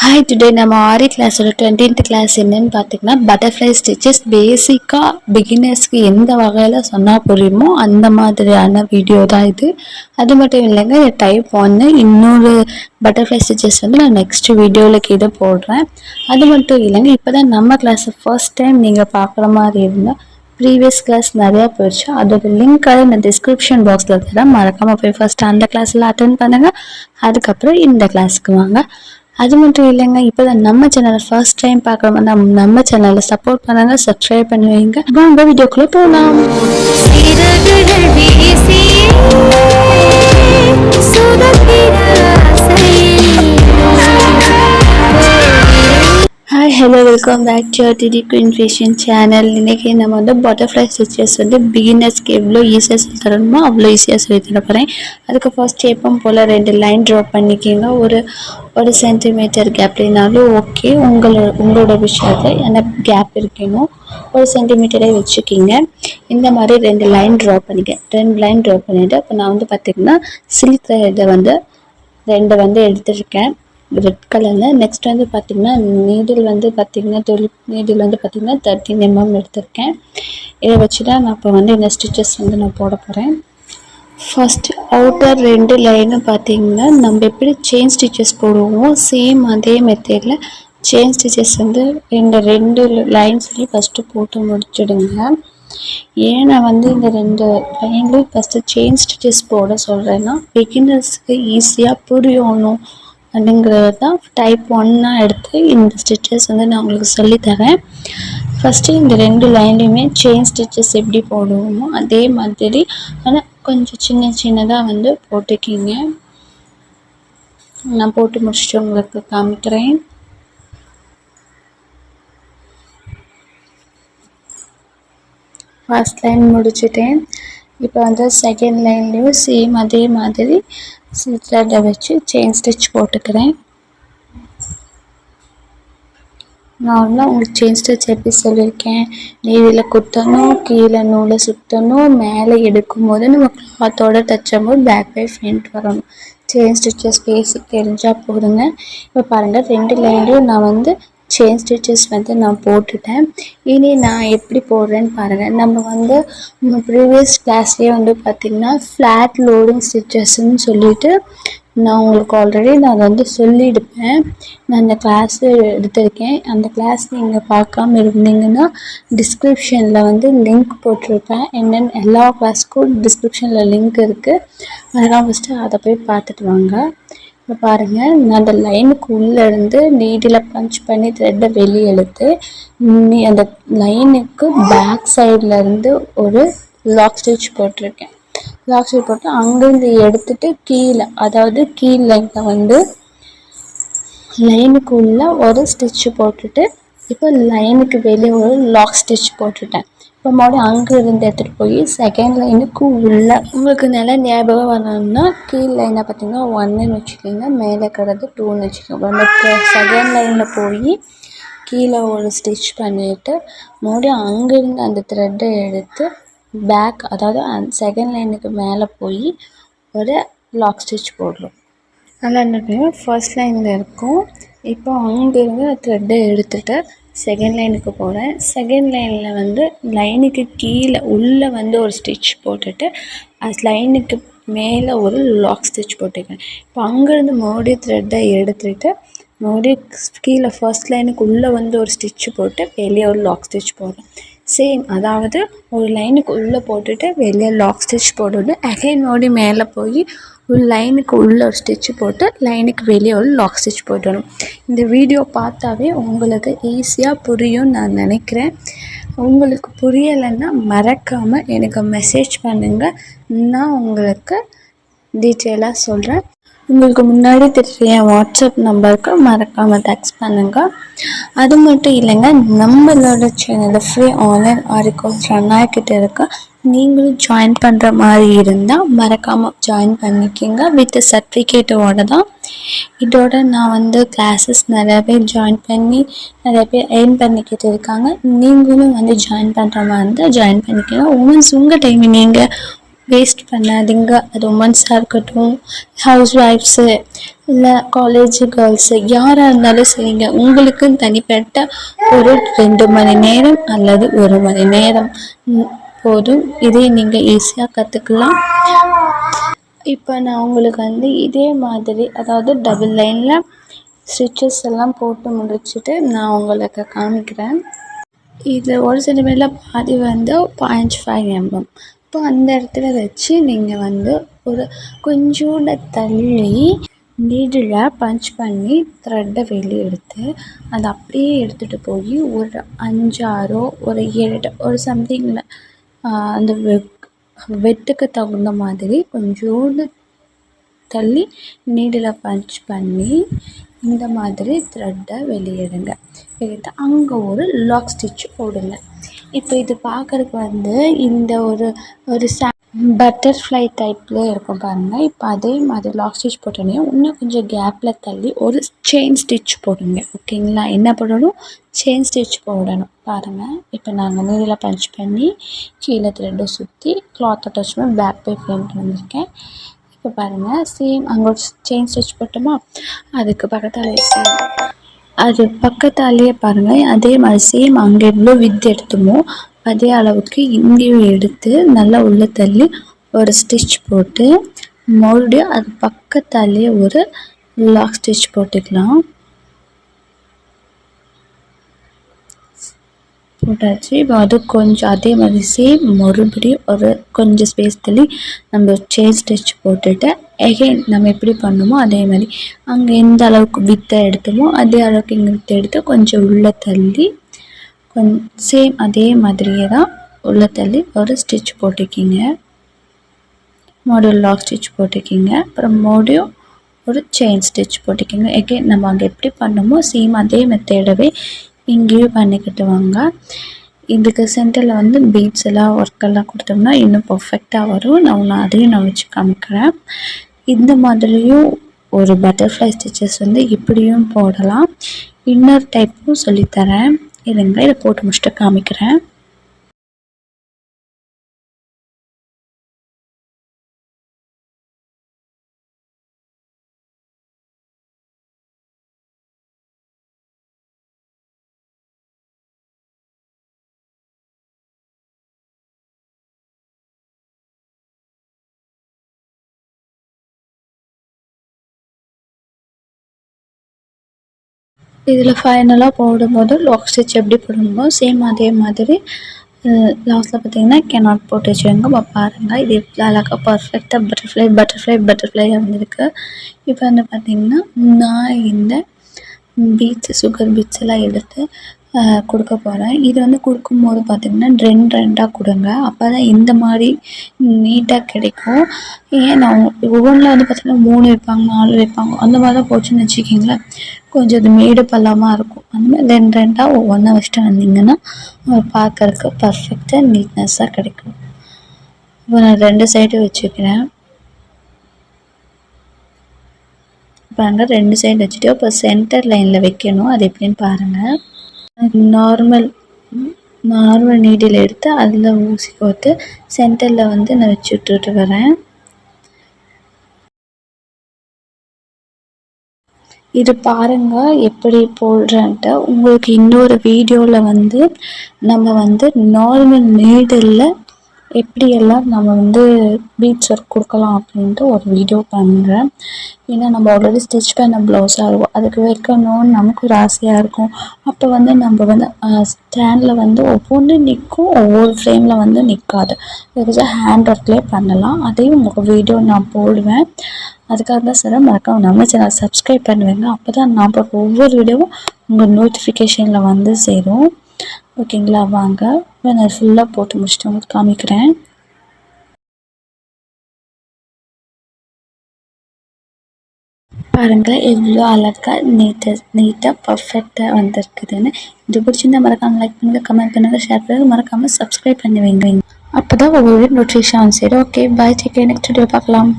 Hi, today நம்ம ஆரி கிளாஸோட 20th class என்னன்னு பார்த்தீங்கன்னா பட்டர்ஃப்ளை ஸ்டிச்சஸ் பேசிக்காக பிகினர்ஸ்க்கு எந்த வகையில் சொன்னால் புரியுமோ அந்த மாதிரியான வீடியோ தான் இது. அது மட்டும் இல்லைங்க, டைப் 1 இன்னொரு பட்டர்ஃப்ளை ஸ்டிச்சஸ் வந்து நான் நெக்ஸ்ட் வீடியோவில் கீழே போடுறேன். அது மட்டும் இல்லைங்க, இப்போ தான் நம்ம கிளாஸை ஃபர்ஸ்ட் டைம் நீங்கள் பார்க்குற மாதிரி இருந்தால் ப்ரீவியஸ் கிளாஸ் நிறையா போயிடுச்சு. அதோட லிங்க்காக இந்த டிஸ்கிரிப்ஷன் பாக்ஸில் தரேன், மறக்காமல் போய் ஃபர்ஸ்ட் அந்த கிளாஸில் அட்டென்ட் பண்ணுங்கள். அதுக்கப்புறம் இந்த கிளாஸுக்கு வாங்க. அது மட்டும் இல்லைங்க, இப்போ தான் நம்ம சேனலை ஃபர்ஸ்ட் டைம் பார்க்குற மாதிரி நம்ம சேனலை சப்போர்ட் பண்ணுங்க, சப்ஸ்கிரைப் பண்ணி வைங்க. வாங்க வீடியோக்குள்ளே போகலாம். Hi, hello, welcome back to DD queen fashion channel. இன்றைக்கி நம்ம வந்து பட்டர்ஃப்ளை ஸ்டிச்சஸ் வந்து பிகினர்ஸ்க்கு எவ்வளோ ஈஸியாக சொல்லி தரணுமோ அவ்வளோ ஈஸியாக சொல்லி தர போகிறேன். அதுக்கு ஃபர்ஸ்ட் எப்பவும் போல் 2 லைன் ட்ரா பண்ணிக்கிங்க. ஒரு சென்டிமீட்டர் கேப்னாலும் ஓகே, உங்களோட விஷயத்தை எனக்கு கேப் இருக்கணும். 1 சென்டிமீட்டரே வச்சுக்கிங்க. இந்த மாதிரி 2 லைன் ட்ரா பண்ணிக்க. 2 லைன் ட்ரா பண்ணிவிட்டு இப்போ நான் வந்து பார்த்திங்கன்னா சில்க் இதை வந்து 2 வந்து எடுத்துருக்கேன் ரெட் கலரில். நெக்ஸ்ட் வந்து பார்த்திங்கன்னா நீடில் வந்து பார்த்திங்கன்னா நீடில் வந்து பார்த்திங்கன்னா 13 mm எடுத்திருக்கேன். இதை வச்சு தான் நான் இப்போ வந்து இந்த ஸ்டிச்சஸ் வந்து நான் போட போகிறேன். ஃபஸ்ட்டு அவுட்டர் 2 லைனும் பார்த்திங்கன்னா நம்ம எப்படி செயின் ஸ்டிச்சஸ் போடுவோமோ சேம் அதே மெத்தடில் செயின் ஸ்டிச்சஸ் வந்து இந்த 2 லைன்ஸ்லேயும் ஃபஸ்ட்டு போட்டு முடிச்சிடுங்க. ஏன் நான் வந்து இந்த 2 லைன்லேயும் ஃபஸ்ட்டு செயின் ஸ்டிச்சஸ் போட சொல்கிறேன்னா பிகினர்ஸ்க்கு ஈஸியாக புரியணும் அப்படிங்கிறது தான் டைப் 1 எடுத்து இந்த ஸ்டிச்சஸ் வந்து நான் உங்களுக்கு சொல்லித்தரேன். ஃபஸ்ட்டு இந்த 2 லைன்லையுமே செயின் ஸ்டிச்சஸ் எப்படி போடுவோமோ அதே மாதிரி, ஆனால் கொஞ்சம் சின்னதாக வந்து போட்டுக்கிங்க. நான் போட்டு முடிச்சுட்டு உங்களுக்கு காமிக்கிறேன். ஃபர்ஸ்ட் லைன் முடிச்சுட்டேன். இப்போ வந்து செகண்ட் லைன்லேயும் சேம் அதே மாதிரி த்ரெட்டை வச்சு செயின் ஸ்டிச் போட்டுக்கிறேன். நார்மலாக உங்களுக்கு செயின் ஸ்டிச் எப்படி சொல்லியிருக்கேன், நீடில் குத்தணும், கீழே நூலை சுற்றணும், மேலே எடுக்கும் போது நம்ம கிளாத்தோடு தச்சும் போது பேக் பை ஃப்ரண்ட் வரணும். செயின் ஸ்டிச்சஸ் பேசிக் தெரிஞ்சால் போதுங்க. இப்போ பாருங்கள் 2 லைன்லையும் நான் வந்து செயின் ஸ்டிச்சஸ் வந்து நான் போட்டுட்டேன். இனி நான் எப்படி போடுறேன்னு பாருங்கள். நம்ம வந்து ப்ரீவியஸ் கிளாஸ்லேயே வந்து பார்த்திங்கன்னா ஃப்ளாட் லோடிங் ஸ்டிச்சஸ்ன்னு சொல்லிட்டு நான் உங்களுக்கு ஆல்ரெடி நான் வந்து சொல்லியிருப்பேன். நான் அந்த கிளாஸ் எடுத்திருக்கேன். அந்த கிளாஸ் நீங்கள் பார்க்காம இருந்தீங்கன்னா டிஸ்கிரிப்ஷனில் வந்து லிங்க் போட்டிருப்பேன். என்னென்னு எல்லா கிளாஸுக்கும் டிஸ்கிரிப்ஷனில் லிங்க் இருக்குது. அதெல்லாம் ஃபஸ்ட்டு அதை போய் பார்த்துட்டு வாங்க. இப்போ பாருங்கள், நான் அந்த லைனுக்கு உள்ளேருந்து நீடில் பஞ்ச் பண்ணி த்ரெட்டை வெளியே எடுத்து அந்த லைனுக்கு பேக் சைட்லேருந்து ஒரு லாக் ஸ்டிச் போட்டிருக்கேன். லாக் ஸ்டிச் போட்டு அங்கேருந்து எடுத்துகிட்டு கீழே, அதாவது கீழ் லைனில் வந்து லைனுக்கு உள்ள ஒரு ஸ்டிச்சு போட்டுட்டு இப்போ லைனுக்கு வெளியே ஒரு லாக் ஸ்டிச் போட்டுட்டேன். இப்போ மறுபடியும் அங்கே இருந்து எடுத்துகிட்டு போய் செகண்ட் லைனுக்கு உள்ள உங்களுக்கு நல்லா ஞாபகம் வரணும்னா கீழ் லைனை பார்த்திங்கன்னா 1ன்னு வச்சுக்கோங்க, மேலே கிடந்து 2ன்னு வச்சுக்கோங்க. நம்ம செகண்ட் லைனில் போய் கீழே ஒரு ஸ்டிச் பண்ணிவிட்டு மறுபடியும் அங்கேருந்து அந்த த்ரெட்டை எடுத்து பேக், அதாவது செகண்ட் லைனுக்கு மேலே போய் ஒரு லாக் ஸ்டிச் போடுறோம். நல்லா என்ன ஃபர்ஸ்ட் லைனில் இருக்கும். இப்போ அங்கேருந்து த்ரெட்டை எடுத்துகிட்டு செகண்ட் லைனுக்கு போகிறேன். செகண்ட் லைனில் வந்து லைனுக்கு கீழே உள்ளே வந்து ஒரு ஸ்டிச் போட்டுட்டு லைனுக்கு மேலே ஒரு லாக் ஸ்டிச் போட்டுக்கிறேன். இப்போ அங்கேருந்து மறுபடியும் த்ரெட்டை எடுத்துகிட்டு மறுபடியும் கீழே ஃபர்ஸ்ட் லைனுக்கு உள்ளே வந்து ஒரு ஸ்டிச்சு போட்டு வெளியே ஒரு லாக் ஸ்டிச் போடுறேன். சேம், அதாவது ஒரு லைனுக்கு உள்ளே போட்டுட்டு வெளியே லாக் ஸ்டிச் போட்டுட்டு அகைன் மறுபடியும் மேலே போய் ஒரு லைனுக்கு உள்ளே ஒரு ஸ்டிச்சு போட்டு லைனுக்கு வெளியே ஒரு லாக் ஸ்டிச் போட்டணும். இந்த வீடியோ பார்த்தாவே உங்களுக்கு ஈஸியாக புரியும்னு நான் நினைக்கிறேன். உங்களுக்கு புரியலைன்னா மறக்காமல் எனக்கு மெசேஜ் பண்ணுங்கள், நான் உங்களுக்கு டீட்டெயிலாக சொல்கிறேன். உங்களுக்கு முன்னாடி தெரியுற என் வாட்ஸ்அப் நம்பருக்கு மறக்காமல் டெக்ஸ்ட் பண்ணுங்கள். அது மட்டும் இல்லைங்க, நம்மளோட சேனலில் ஃப்ரீ ஆன்லைன் ஆரி கோர்ஸ் ரன் ஆகிக்கிட்டு இருக்கா. நீங்களும் ஜாயின் பண்ணுற மாதிரி இருந்தால் மறக்காமல் ஜாயின் பண்ணிக்கோங்க. வித் சர்டிஃபிகேட்டோடு தான். இதோட நான் வந்து கிளாஸஸ் நிறையா பேர் ஜாயின் பண்ணி நிறைய பேர் எர்ன் பண்ணிக்கிட்டு இருக்காங்க. நீங்களும் வந்து ஜாயின் பண்ணுற மாதிரி இருந்தால் ஜாயின் பண்ணிக்கோங்க. ஒன்ஸ் உங்கள் டைம் நீங்கள் வேஸ்ட் பண்ணாதீங்க. அது உமன்ஸாக இருக்கட்டும், ஹவுஸ் ஒய்ஃப்ஸு, இல்லை காலேஜ் கேர்ள்ஸு, யாராக இருந்தாலும் சரிங்க. உங்களுக்குன்னு தனிப்பட்ட ஒரு 2 மணி நேரம் அல்லது 1 மணி நேரம் போதும். இதை நீங்கள் ஈஸியாக கற்றுக்கலாம். இப்போ நான் உங்களுக்கு வந்து இதே மாதிரி, அதாவது டபுள் லைனில் ஸ்டிச்சஸ் எல்லாம் போட்டு முடிச்சுட்டு நான் உங்களுக்கு காமிக்கிறேன். இது 1 சென்டிமீட்டரில் பாதி வந்து 0.5 mm. இப்போ அந்த இடத்துல வச்சு நீங்கள் வந்து ஒரு கொஞ்சோண்டு தள்ளி நீடில் பஞ்ச் பண்ணி த்ரெட்டை வெளியே எடுத்து அதை அப்படியே எடுத்துகிட்டு போய் ஒரு 5 6 ஒரு 7 ஒரு சம்திங்கில் அந்த வெட்டுக்கு தகுந்த மாதிரி கொஞ்சோண்டு தள்ளி நீடில் பஞ்ச் பண்ணி இந்த மாதிரி த்ரெட்டை வெளியிடுங்க. எடுத்து அங்கே ஒரு லாக் ஸ்டிச் போடுங்க. இப்போ இது பார்க்குறதுக்கு வந்து இந்த ஒரு பட்டர்ஃப்ளை டைப்பில் இருக்கும் பாருங்கள். இப்போ அதே மாதிரி லாக் ஸ்டிச் போட்டோன்னே இன்னும் கொஞ்சம் கேப்பில் தள்ளி ஒரு செயின் ஸ்டிச் போடுங்க. ஓகேங்களா? என்ன போடணும்? செயின் ஸ்டிச் போடணும். பாருங்கள், இப்போ நாங்கள் நீடில் பஞ்ச் பண்ணி கீழே த்ரெட்டை சுற்றி கிளாத்தை டச் பண்ணி பேக் பை ஃப்ரண்ட் வந்திருக்கேன். இப்போ பாருங்கள், சேம் அங்கே ஒரு செயின் ஸ்டிச் போட்டோமா, அதுக்கு பக்கத்தாலே சேம் அது பக்கத்தாலேயே பாருங்கள், அதே மாதிரி சேம் அங்கே எவ்வளோ வித்து எடுத்தோமோ அதே அளவுக்கு இங்கேயும் எடுத்து நல்லா உள்ளே தள்ளி ஒரு ஸ்டிச் போட்டு மறுபடியும் அது பக்கத்தாலேயே ஒரு லாக் ஸ்டிச் போட்டுக்கலாம். போட்டாச்சு. இப்போ அது கொஞ்சம் அதே மாதிரி சேம் மறுபடியும் ஒரு கொஞ்சம் ஸ்பேஸ் தள்ளி நம்ம செயின் ஸ்டிச் போட்டுட்டு எகைன் நம்ம எப்படி பண்ணணுமோ அதே மாதிரி அங்கே எந்த அளவுக்கு வித்தை எடுத்தோமோ அதே அளவுக்கு இங்கே வித்தை எடுத்து கொஞ்சம் உள்ளே தள்ளி சேம் அதே மாதிரியே தான் உள்ளே தள்ளி ஒரு ஸ்டிச் போட்டுக்கிங்க. மறுபடியும் லாக் ஸ்டிச் போட்டுக்கிங்க. அப்புறம் மறுபடியும் ஒரு செயின் ஸ்டிச் போட்டுக்கிங்க. எகைன் நம்ம அங்கே எப்படி பண்ணணுமோ சேம் அதே மெத்தேடவே இங்கேயும் பண்ணிக்கிட்டு வாங்க. இதுக்கு சென்டரில் வந்து பீட்ஸ் எல்லாம் ஒர்க்கெல்லாம் கொடுத்தோம்னா இன்னும் பர்ஃபெக்டாக வரும். நான் அதையும் வச்சு காமிக்கிறேன். இந்த மாதிரியும் ஒரு பட்டர்ஃப்ளை ஸ்டிச்சஸ் வந்து இப்படியும் போடலாம். இன்னொரு டைப்பும் சொல்லித்தரேன். இருங்க, இதை போட்டு முடிச்சுட்டு காமிக்கிறேன். இதில் ஃபைனலாக போடும்போது லாக் ஸ்டிச் எப்படி போடணுமோ சேம் அதே மாதிரி லாஸ்ட்டில் பார்த்தீங்கன்னா கேனாட் போட்டு வச்சுருங்க. பாருங்கள், இது எவ்வளோ அழகாக பர்ஃபெக்டாக பட்டர்ஃப்ளையாக வந்திருக்கு. இப்போ வந்து பார்த்திங்கன்னா நான் இந்த பீட்ஸ் சுகர் பீட்ஸ் எல்லாம் எடுத்து கொடுக்க போகிறேன். இது வந்து கொடுக்கும்போது பார்த்திங்கன்னா 2 கொடுங்க. அப்போ தான் இந்த மாதிரி நீட்டாக கிடைக்கும். ஏன் நான் ஒவ்வொன்றில் வந்து பார்த்திங்கன்னா 3 வைப்பாங்க, 4 வைப்பாங்க. அந்த மாதிரி தான் போச்சுன்னு வச்சுக்கிங்களேன், கொஞ்சம் அது மேடு பள்ளமாக இருக்கும். அந்த மாதிரி 2 ஒவ்வொன்றா வச்சுட்டு வந்திங்கன்னா பார்க்குறதுக்கு பர்ஃபெக்டாக நீட்னஸாக கிடைக்கும். இப்போ நான் 2 சைடும் வச்சுக்கிறேன். பாருங்கள், 2 சைடு வச்சுட்டு இப்போ சென்டர் லைனில் வைக்கணும். அது எப்படின்னு பாருங்கள். நார்மல் நீடில் எடுத்து அதில் ஊசி கோர்த்து சென்டரில் வந்து நான் வச்சு விட்டுட்டு வரேன். இது பாருங்கள் எப்படி போடுறேன்ட்டு. உங்களுக்கு இன்னொரு வீடியோவில் வந்து நம்ம வந்து நார்மல் நீடில் எப்படியெல்லாம் நம்ம வந்து பீட்ஸ் ஒர்க் கொடுக்கலாம் அப்படின்ட்டு ஒரு வீடியோ பண்ணுறேன். ஏன்னா நம்ம ஆல்ரெடி ஸ்டிச் பண்ண ப்ளவுஸாக இருக்கும், அதுக்கு வைக்கணும்னு நமக்கு ஒரு ஆசையாக இருக்கும். அப்போ வந்து நம்ம வந்து ஸ்டாண்டில் வந்து ஒவ்வொன்று நிற்கும், ஒவ்வொரு ஃப்ரேமில் வந்து நிற்காது. அதுக்கு ஹேண்ட் ஒர்க்லேயே பண்ணலாம். அதையும் உங்களுக்கு வீடியோ நான் போடுவேன். அதுக்காக தான் சார் மறக்காம நம்ம சேனல் சப்ஸ்கிரைப் பண்ணுவேங்க. அப்போ தான் நான் போடுற ஒவ்வொரு வீடியோவும் உங்கள் நோட்டிஃபிகேஷனில் வந்து சேரும். ஓகேங்களா? வாங்க நான் ஃபுல்லாக போட்டு முடிச்சுட்டு உங்களுக்கு காமிக்கிறேன். பாருங்கள் எவ்வளோ அழகாக நீட்டாக பர்ஃபெக்டாக வந்திருக்குதுன்னு. இது பிடிச்சிருந்தா மறக்காமல் லைக் பண்ணுங்கள், கமெண்ட் பண்ணுங்கள், ஷேர் பண்ணுங்கள், மறக்காமல் சப்ஸ்கிரைப் பண்ணி வைங்க. அப்போ தான் ஒவ்வொரு நோட்டிஃபிகேஷன் சரி. ஓகே, பாய், டேக் கேர். நெக்ஸ்ட் வீடியோ பார்க்கலாம்.